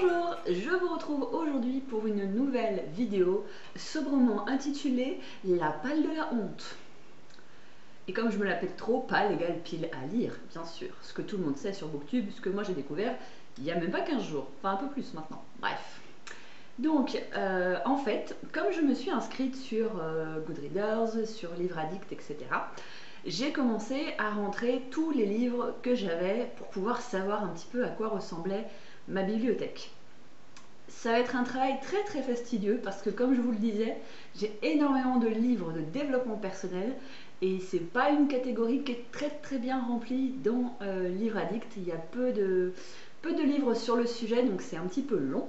Bonjour, je vous retrouve aujourd'hui pour une nouvelle vidéo sobrement intitulée La palle de la honte. Et comme je me la pète trop, palle égale pile à lire, bien sûr. Ce que tout le monde sait sur Booktube, ce que moi j'ai découvert il n'y a même pas 15 jours, enfin un peu plus maintenant, bref. Donc, en fait, comme je me suis inscrite sur Goodreaders, sur Livre Addict, etc., j'ai commencé à rentrer tous les livres que j'avais pour pouvoir savoir un petit peu à quoi ressemblait ma bibliothèque. Ça va être un travail très fastidieux parce que, comme je vous le disais, j'ai énormément de livres de développement personnel et c'est pas une catégorie qui est très bien remplie dans Livre Addict. Il y a peu de livres sur le sujet, donc c'est un petit peu long.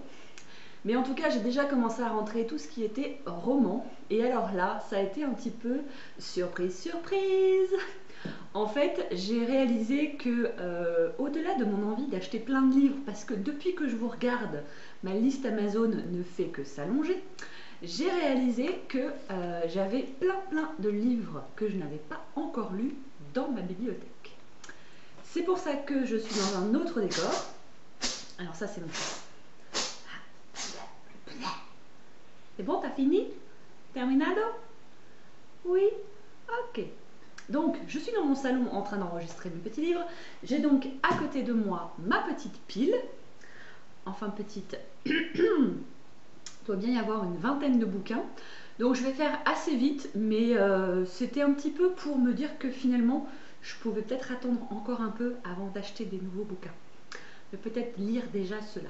Mais en tout cas, j'ai déjà commencé à rentrer tout ce qui était roman. Et alors là, ça a été un petit peu surprise. En fait, j'ai réalisé que, au-delà de mon envie d'acheter plein de livres, parce que depuis que je vous regarde, ma liste Amazon ne fait que s'allonger, j'ai réalisé que j'avais plein de livres que je n'avais pas encore lus dans ma bibliothèque. C'est pour ça que je suis dans un autre décor. Alors ça, c'est mon chat. C'est bon, t'as fini? Terminado? Oui? Ok. Donc, je suis dans mon salon en train d'enregistrer mes petits livres. J'ai donc à côté de moi ma petite pile. Enfin, petite. Il doit bien y avoir une vingtaine de bouquins. Donc, je vais faire assez vite, mais c'était un petit peu pour me dire que finalement, je pouvais peut-être attendre encore un peu avant d'acheter des nouveaux bouquins. Mais peut-être lire déjà ceux-là.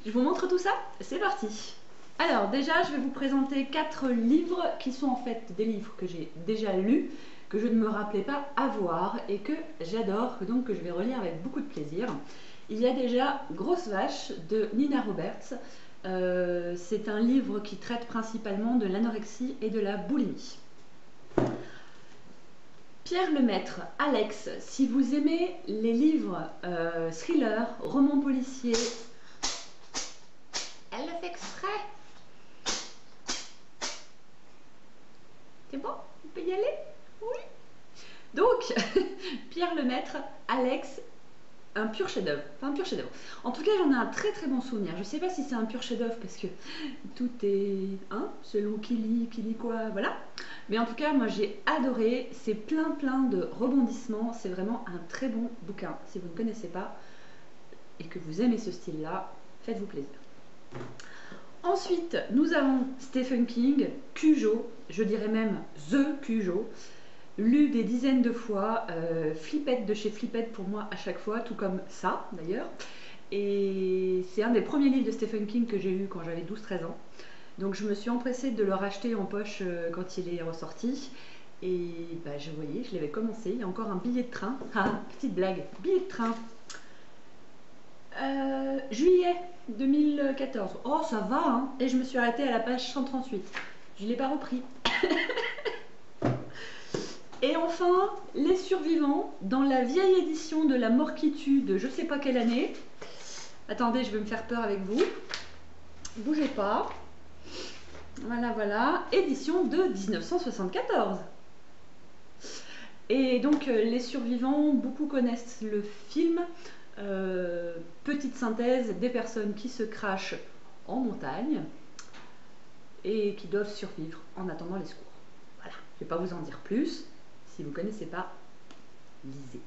Je vous montre tout ça? C'est parti! Alors déjà, je vais vous présenter 4 livres qui sont en fait des livres que j'ai déjà lus, que je ne me rappelais pas avoir et que j'adore, donc que je vais relire avec beaucoup de plaisir. Il y a déjà Grosse Vache de Nina Roberts. C'est un livre qui traite principalement de l'anorexie et de la boulimie. Pierre Lemaitre, Alex, si vous aimez les livres thrillers, romans policiers, elle le fait exprès. C'est bon? On peut y aller? Oui. Donc, Pierre Lemaitre, Alex, un pur chef-d'œuvre. Enfin, un pur chef-d'œuvre. En tout cas, j'en ai un très bon souvenir. Je ne sais pas si c'est un pur chef-d'œuvre parce que tout est selon qui lit quoi, voilà. Mais en tout cas, moi j'ai adoré. C'est plein de rebondissements. C'est vraiment un très bon bouquin. Si vous ne connaissez pas et que vous aimez ce style-là, faites-vous plaisir. Ensuite, nous avons Stephen King, Cujo, je dirais même The Cujo, lu des dizaines de fois, Flippette de chez Flippette pour moi à chaque fois, tout comme ça d'ailleurs. Et c'est un des premiers livres de Stephen King que j'ai lu quand j'avais 12-13 ans. Donc je me suis empressée de le racheter en poche quand il est ressorti. Et bah, je voyais, je l'avais commencé, il y a encore un billet de train. Ah, petite blague, billet de train. Juillet 2014. Oh, ça va, hein. Et je me suis arrêtée à la page 138. Je ne l'ai pas repris. Et enfin, Les Survivants, dans la vieille édition de La Mort qui tue de je ne sais pas quelle année. Attendez, je vais me faire peur avec vous. Bougez pas. Voilà. Édition de 1974. Et donc, Les Survivants, beaucoup connaissent le film. Petite synthèse, des personnes qui se crachent en montagne et qui doivent survivre en attendant les secours. Voilà, je ne vais pas vous en dire plus. Si vous ne connaissez pas, lisez.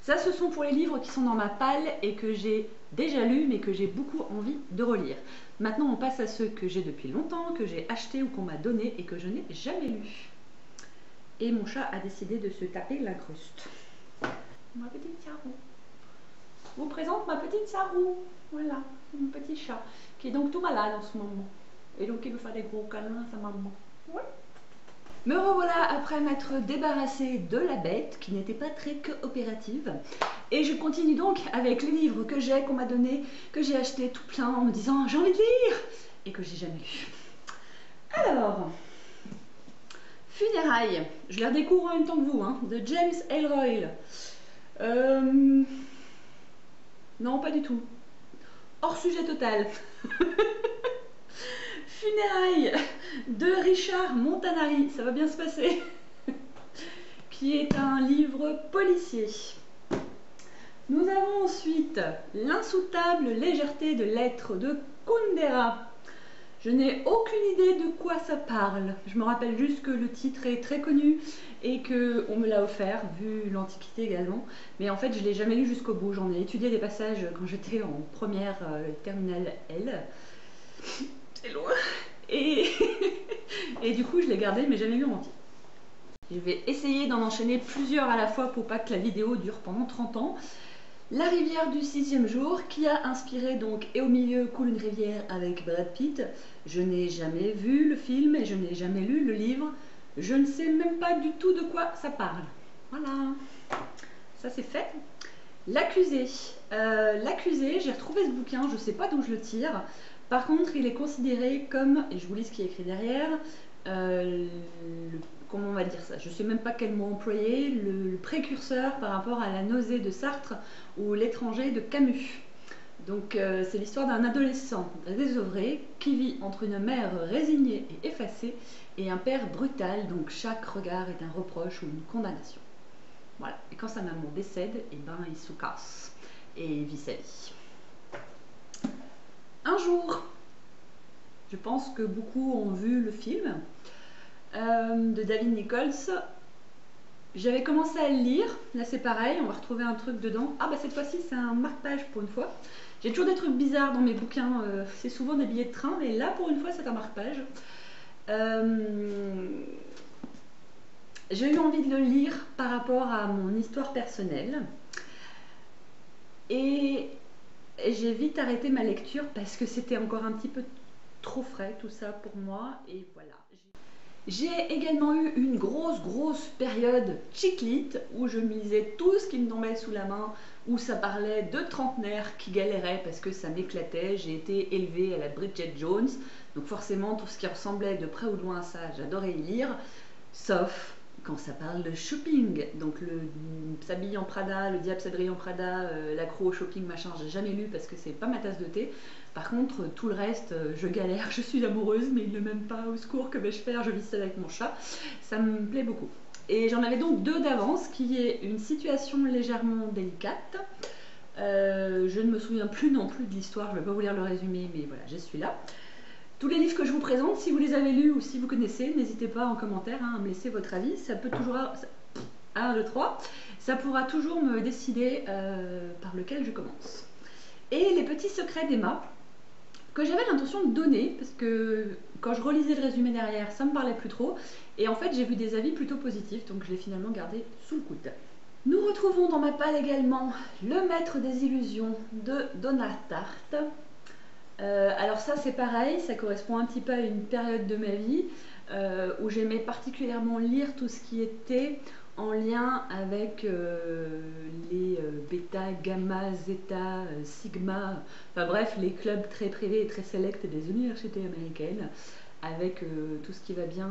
Ça, ce sont pour les livres qui sont dans ma palle et que j'ai déjà lus mais que j'ai beaucoup envie de relire. Maintenant, on passe à ceux que j'ai depuis longtemps, que j'ai achetés ou qu'on m'a donné et que je n'ai jamais lus. Et mon chat a décidé de se taper l'incruste. Ma petite Sarou. Je vous présente ma petite Sarou. Voilà, mon petit chat qui est donc tout malade en ce moment. Et donc il veut faire des gros câlins à sa maman. Ouais. Me revoilà après m'être débarrassée de la bête qui n'était pas très coopérative. Et je continue donc avec les livres que j'ai, qu'on m'a donné, que j'ai acheté tout plein en me disant j'ai envie de lire et que j'ai jamais lu. Alors, Funérailles, je les redécouvre en même temps que vous, de James Ellroy. Non, pas du tout. Hors sujet total. Funérailles de Richard Montanari, ça va bien se passer. Qui est un livre policier. Nous avons ensuite l'insoutenable légèreté de l'être de Kundera. Je n'ai aucune idée de quoi ça parle. Je me rappelle juste que le titre est très connu et qu'on me l'a offert, vu l'Antiquité également. Mais en fait, je ne l'ai jamais lu jusqu'au bout. J'en ai étudié des passages quand j'étais en première terminale L. C'est loin. Et, et du coup, je l'ai gardé, mais jamais lu en entier. Je vais essayer d'en enchaîner plusieurs à la fois pour pas que la vidéo dure pendant 30 ans. La rivière du 6e jour, qui a inspiré donc Et au milieu coule une rivière avec Brad Pitt. Je n'ai jamais vu le film et je n'ai jamais lu le livre. Je ne sais même pas du tout de quoi ça parle. Voilà, ça c'est fait. L'accusé. L'accusé, j'ai retrouvé ce bouquin, je ne sais pas d'où je le tire. Par contre, il est considéré comme, et je vous lis ce qui est écrit derrière, comment on va dire ça, je ne sais même pas quel mot employer, le précurseur par rapport à La nausée de Sartre ou L'étranger de Camus. Donc c'est l'histoire d'un adolescent désœuvré qui vit entre une mère résignée et effacée et un père brutal, donc chaque regard est un reproche ou une condamnation. Voilà, et quand sa maman décède, et ben il se casse et vit sa vie. Un jour, je pense que beaucoup ont vu le film de David Nichols. J'avais commencé à le lire, là c'est pareil, on va retrouver un truc dedans. Ah bah cette fois-ci c'est un marque-page pour une fois. J'ai toujours des trucs bizarres dans mes bouquins, c'est souvent des billets de train, mais là pour une fois c'est un marque-page. J'ai eu envie de le lire par rapport à mon histoire personnelle. Et j'ai vite arrêté ma lecture parce que c'était encore un petit peu trop frais tout ça pour moi. Et voilà. J'ai également eu une grosse période chiclite où je lisais tout ce qui me tombait sous la main, où ça parlait de trentenaires qui galéraient parce que ça m'éclatait. J'ai été élevée à la Bridget Jones, donc forcément tout ce qui ressemblait de près ou de loin à ça, j'adorais y lire, sauf quand ça parle de shopping, donc le s'habiller en Prada, le diable s'habille en Prada, l'accro au shopping machin, j'ai jamais lu parce que c'est pas ma tasse de thé. Par contre, tout le reste, je galère, je suis amoureuse, mais il ne m'aime pas, au secours, que vais-je faire? Je vis seule avec mon chat, ça me plaît beaucoup. Et j'en avais donc deux d'avance, qui est une situation légèrement délicate. Je ne me souviens plus non plus de l'histoire, je ne vais pas vous lire le résumé, mais voilà, je suis là. Tous les livres que je vous présente, si vous les avez lus ou si vous connaissez, n'hésitez pas en commentaire à me laisser votre avis. Ça peut toujours... 1, 2, 3. Ça pourra toujours me décider par lequel je commence. Et les petits secrets d'Emma, que j'avais l'intention de donner, parce que quand je relisais le résumé derrière, ça me parlait plus trop. Et en fait, j'ai vu des avis plutôt positifs, donc je l'ai finalement gardé sous le coude. Nous retrouvons dans ma palle également Le Maître des Illusions de Donna Tartt. Alors ça c'est pareil, ça correspond un petit peu à une période de ma vie où j'aimais particulièrement lire tout ce qui était en lien avec les bêta, gamma, zeta, sigma, enfin bref, les clubs très privés et très sélects des universités américaines, avec tout ce qui va bien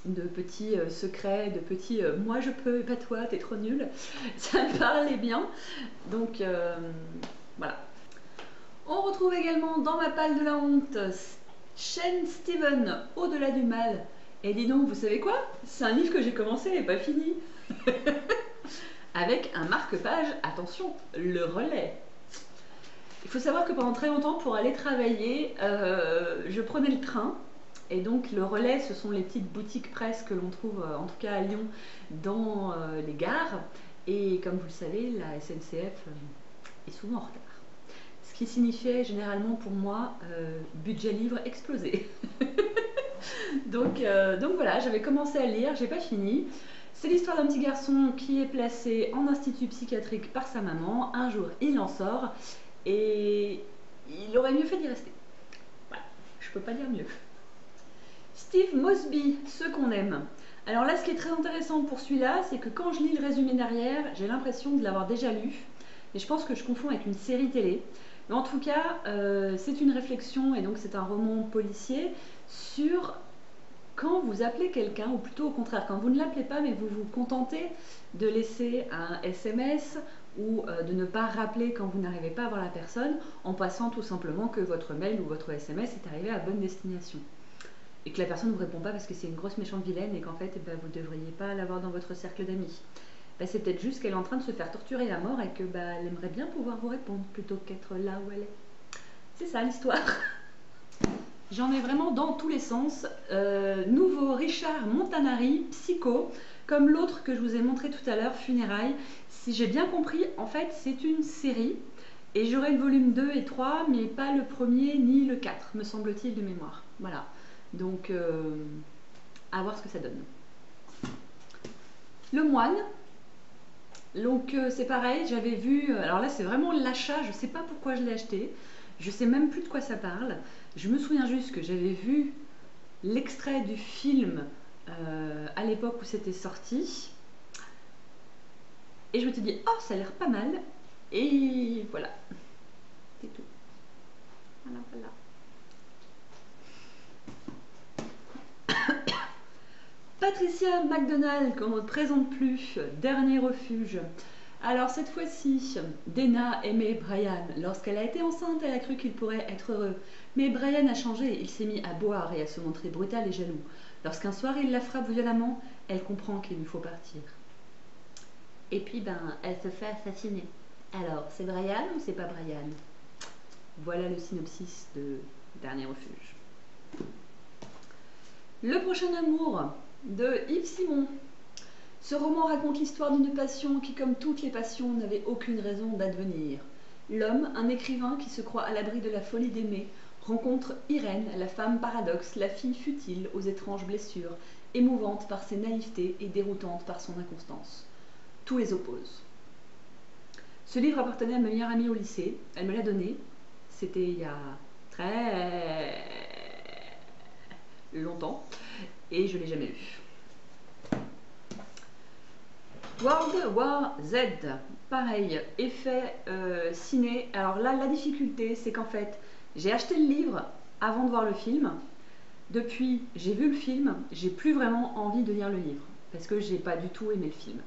de petits secrets, de petits moi je peux, pas toi, t'es trop nul, ça me parlait bien, donc voilà. On retrouve également dans ma palle de la honte Shane Stephen, Au-delà du mal. Et dis donc, vous savez quoi? C'est un livre que j'ai commencé et pas fini. Avec un marque-page, attention, le relais. Il faut savoir que pendant très longtemps, pour aller travailler, je prenais le train. Et donc le relais, ce sont les petites boutiques presse que l'on trouve, en tout cas à Lyon, dans les gares. Et comme vous le savez, la SNCF est souvent en retard. Ce qui signifiait généralement pour moi budget livre explosé. donc voilà, j'avais commencé à lire, j'ai pas fini. C'est l'histoire d'un petit garçon qui est placé en institut psychiatrique par sa maman. Un jour, il en sort et il aurait mieux fait d'y rester. Voilà, je peux pas dire mieux. Steve Mosby, Ceux qu'on aime. Alors là, ce qui est très intéressant pour celui-là, c'est que quand je lis le résumé derrière, j'ai l'impression de l'avoir déjà lu. Et je pense que je confonds avec une série télé. Mais en tout cas, c'est une réflexion, et donc c'est un roman policier, sur quand vous appelez quelqu'un, ou plutôt au contraire, quand vous ne l'appelez pas, mais vous vous contentez de laisser un SMS ou de ne pas rappeler quand vous n'arrivez pas à voir la personne, en passant tout simplement que votre mail ou votre SMS est arrivé à bonne destination. Et que la personne ne vous répond pas parce que c'est une grosse méchante vilaine et qu'en fait, vous ne devriez pas l'avoir dans votre cercle d'amis. Ben, c'est peut-être juste qu'elle est en train de se faire torturer à mort et que ben, elle aimerait bien pouvoir vous répondre plutôt qu'être là où elle est. C'est ça l'histoire. J'en ai vraiment dans tous les sens. Nouveau Richard Montanari, Psycho, comme l'autre que je vous ai montré tout à l'heure, Funérailles. Si j'ai bien compris, en fait, c'est une série. Et j'aurai le volume 2 et 3, mais pas le premier ni le 4, me semble-t-il, de mémoire. Voilà. Donc, à voir ce que ça donne. Le Moine. Donc, c'est pareil, j'avais vu... Alors là, c'est vraiment l'achat, je ne sais pas pourquoi je l'ai acheté. Je sais même plus de quoi ça parle. Je me souviens juste que j'avais vu l'extrait du film à l'époque où c'était sorti. Et je me suis dit, oh, ça a l'air pas mal. Et voilà. C'est tout. Voilà, voilà. Patricia McDonald, qu'on ne présente plus, Dernier refuge. Alors cette fois-ci, Dana aimait Brian. Lorsqu'elle a été enceinte, elle a cru qu'il pourrait être heureux. Mais Brian a changé, il s'est mis à boire et à se montrer brutal et jaloux. Lorsqu'un soir il la frappe violemment, elle comprend qu'il lui faut partir. Et puis ben, elle se fait assassiner. Alors, c'est Brian ou c'est pas Brian? Voilà le synopsis de Dernier refuge. Le prochain amour de Yves Simon. Ce roman raconte l'histoire d'une passion qui, comme toutes les passions, n'avait aucune raison d'advenir. L'homme, un écrivain qui se croit à l'abri de la folie d'aimer, rencontre Irène, la femme paradoxe, la fille futile aux étranges blessures, émouvante par ses naïvetés et déroutante par son inconstance. Tout les oppose. Ce livre appartenait à ma meilleure amie au lycée. Elle me l'a donné. C'était il y a très longtemps. Et je ne l'ai jamais lu. World War Z, pareil, effet ciné. Alors là, la difficulté, c'est qu'en fait, j'ai acheté le livre avant de voir le film. Depuis, j'ai vu le film, j'ai plus vraiment envie de lire le livre, parce que j'ai pas du tout aimé le film.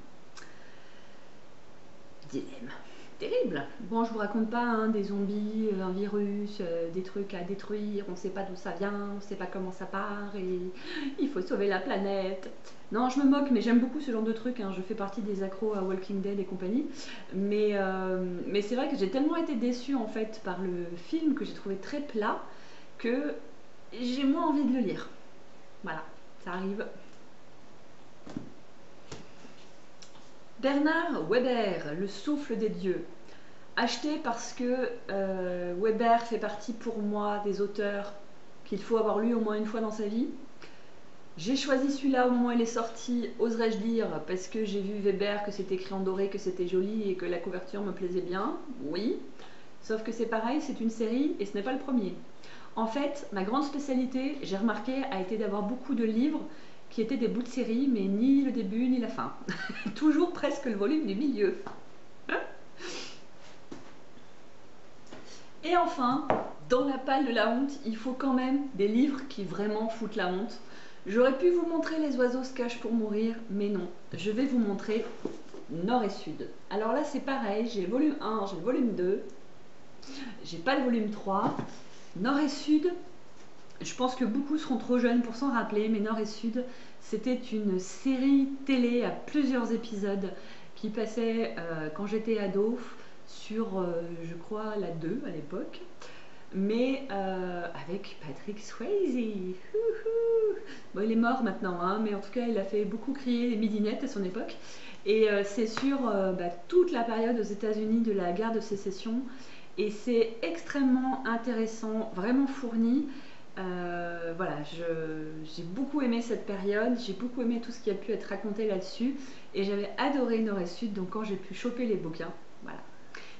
Dilemme. Terrible. Bon, je vous raconte pas hein, des zombies, un virus, des trucs à détruire, on sait pas d'où ça vient, on sait pas comment ça part, et il faut sauver la planète. Non, je me moque, mais j'aime beaucoup ce genre de trucs, hein. Je fais partie des accros à Walking Dead et compagnie, mais c'est vrai que j'ai tellement été déçue en fait par le film que j'ai trouvé très plat, que j'ai moins envie de le lire. Voilà, ça arrive. Bernard Weber, Le souffle des dieux. Acheté parce que Weber fait partie pour moi des auteurs qu'il faut avoir lu au moins une fois dans sa vie. J'ai choisi celui-là au moment où il est sorti, oserais-je dire, parce que j'ai vu Weber, que c'était écrit en doré, que c'était joli et que la couverture me plaisait bien. Oui, sauf que c'est pareil, c'est une série et ce n'est pas le premier. En fait, ma grande spécialité, j'ai remarqué, a été d'avoir beaucoup de livres qui étaient des bouts de série, mais ni le début ni la fin. Toujours presque le volume du milieu. Et enfin, dans la palle de la honte, il faut quand même des livres qui vraiment foutent la honte. J'aurais pu vous montrer Les oiseaux se cachent pour mourir, mais non. Je vais vous montrer Nord et Sud. Alors là, c'est pareil, j'ai le volume 1, j'ai le volume 2, j'ai pas le volume 3. Nord et Sud, je pense que beaucoup seront trop jeunes pour s'en rappeler, mais Nord et Sud, c'était une série télé à plusieurs épisodes qui passait quand j'étais ado sur, je crois, la 2 à l'époque, mais avec Patrick Swayze. Bon, il est mort maintenant, hein, mais en tout cas, il a fait beaucoup crier les midinettes à son époque. Et c'est sur toute la période aux États-Unis de la guerre de sécession. Et c'est extrêmement intéressant, vraiment fourni. Voilà, j'ai beaucoup aimé cette période, j'ai beaucoup aimé tout ce qui a pu être raconté là-dessus. Et j'avais adoré Nord et Sud, donc quand j'ai pu choper les bouquins, voilà.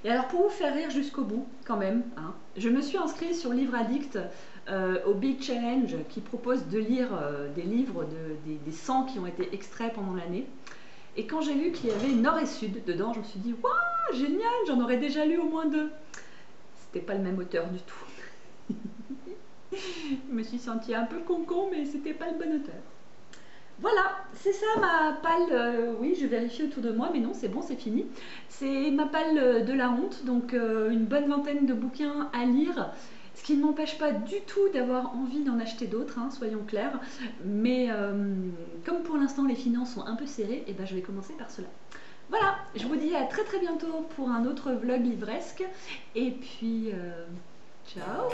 Et alors pour vous faire rire jusqu'au bout, quand même, hein, je me suis inscrite sur Livre Addict au Big Challenge qui propose de lire des livres, des 100 qui ont été extraits pendant l'année. Et quand j'ai vu qu'il y avait Nord et Sud dedans, je me suis dit « Waouh, génial, j'en aurais déjà lu au moins 2 !» C'était pas le même auteur du tout. Je me suis sentie un peu con-con, mais c'était pas le bon auteur. Voilà, c'est ça ma palle, oui je vérifie autour de moi, mais non c'est bon, c'est fini. C'est ma palle de la honte, donc une bonne vingtaine de bouquins à lire, ce qui ne m'empêche pas du tout d'avoir envie d'en acheter d'autres, hein, soyons clairs, mais comme pour l'instant les finances sont un peu serrées, et ben je vais commencer par cela. Voilà, je vous dis à très très bientôt pour un autre vlog livresque. Et puis, ciao!